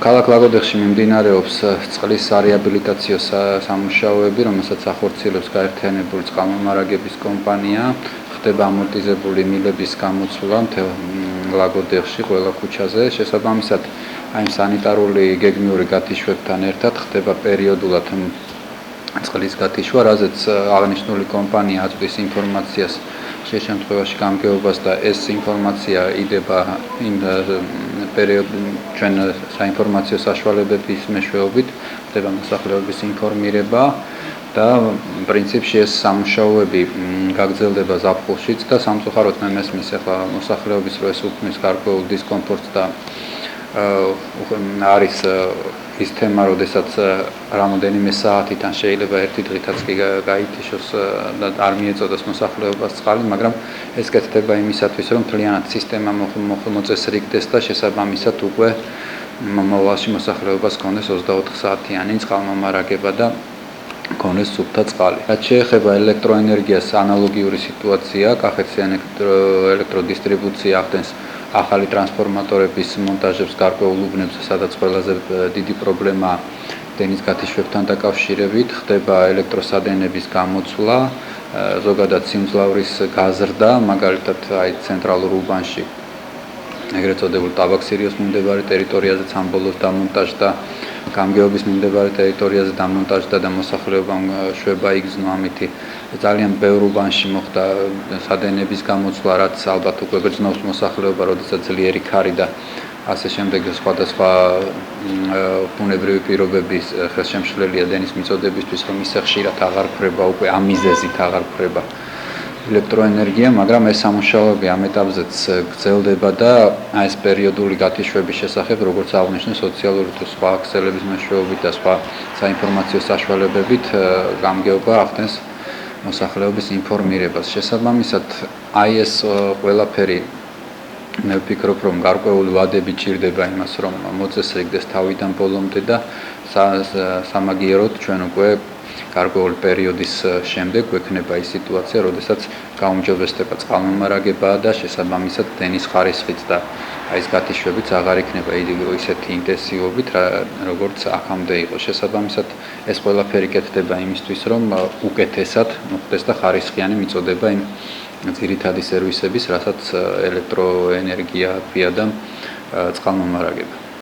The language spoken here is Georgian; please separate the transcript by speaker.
Speaker 1: ქალაქ ლაგოდეხში მიმდინარეობს წყლისარეაბილიტაციო სამუშაოები, რომელსაც ახორციელებს გაერთიანებული წყალმომარაგების კომპანია. ხდება ამორტიზებული მილების გამოცვლა მთელ ლაგოდეხში ყველა ქუჩაზე. შესაბამისად, აი სანიტარული გეგმიური გათიშვებთან ერთად ხდება პერიოდულად წყლის გათიშვა, რაზეც აღნიშნული კომპანია აწვდის ინფორმაციას ხშირ შემთხვევაში გამგეობას და ეს ინფორმაცია იდება იმ ჩვენ საინფორმაციო საშუალებების მეშვეობით, ხდება მოსახლეობის ინფორმირება და პრინციპში ეს სამუშაოები გაგრძელდება ზაფხულშიც და სამწუხაროდ მე მესმის ახლა მოსახლეობის რო ეს უქმნის გარკვეულ დისკომფორტს და არის ის თემა, როდესაც რამოდენიმე საათიდან შეიძლება ერთი დღითაც კი გაითიშოს და არ მიეწოდოს მოსახლეობას წყალი, მაგრამ ეს კეთდება იმისათვის, რომ მთლიანად სისტემა მოწესრიგდეს და შესაბამისად უკვე მომავალში მოსახლეობას ჰქონდეს 24 საათიანი წყალმომარაგება და ჰქონდეს სუფთა წყალი. რაც შეეხება ელექტროენერგიას, ანალოგიური სიტუაცია, კახეთსიან ელექტროდისტრიბუცია ახდენს ახალი ტრანსფორმატორების მონტაჟებს გარკვეულ უბნებზე, სადაც ყველაზე დიდი პრობლემაა დენის გათიშვებთან დაკავშირებით, ხდება ელექტროსადენების გამოცვლა, ზოგადად სიმძლავრის გაზრდა, მაგალითად აი ცენტრალურ უბანში ეგრეთ წოდებულ ტაბაქსირიოს მიმდებარე ტერიტორიაზეც ამ ბოლოს დამონტაჟდა, გამგეობის მიმდებარე ტერიტორიაზე დამონტაჟდა და მოსახლეობამ შვება იგრძნო ამითი. ძალიან ბევრ უბანში მოხდა სადენების გამოცვლა, რაც ალბათ უკვე გრძნობს მოსახლეობა, როდესაც ძლიერი ქარი და ასე შემდეგ სხვადასხვა ბუნებრივი პირობების ხელშემშლელია დენის მიწოდებისთვის, რომ ისე ხშირად აღარ ქრება, უკვე ამ მიზეზით აღარ ქრება ელექტროენერგია, მაგრამ ეს სამუშაოები ამ ეტაპზეც გრძელდება და ეს პერიოდული გათიშვების შესახებ, როგორც აღნიშნე, სოციალური თუ სხვა ქსელების მეშვეობით და სხვა საინფორმაციო საშუალებებით გამგეობა ახდენს მოსახლეობის ინფორმირებას. შესაბამისად, აი ეს ყველაფერი მე ვფიქრობ, რომ გარკვეული ვადები ჭირდება იმას, რომ მოწესრიგდეს თავიდან ბოლომდე და სამაგიეროდ ჩვენ უკვე გარკვეული პერიოდის შემდეგ გვექნება ის სიტუაცია, როდესაც გაუმჯობესდება წყალმომარაგება და შესაბამისად დენის ხარისხიც და აი ეს გათიშვებიც აღარ იქნება ისეთი ინტენსივობით, როგორც აქამდე იყო. შესაბამისად, ეს ყველაფერი კეთდება იმისთვის, რომ უკეთესად მოხდეს და ხარისხიანი მიწოდება იმ ძირითადი სერვისების, რასაც ელექტროენერგია ქვია და წყალმომარაგება.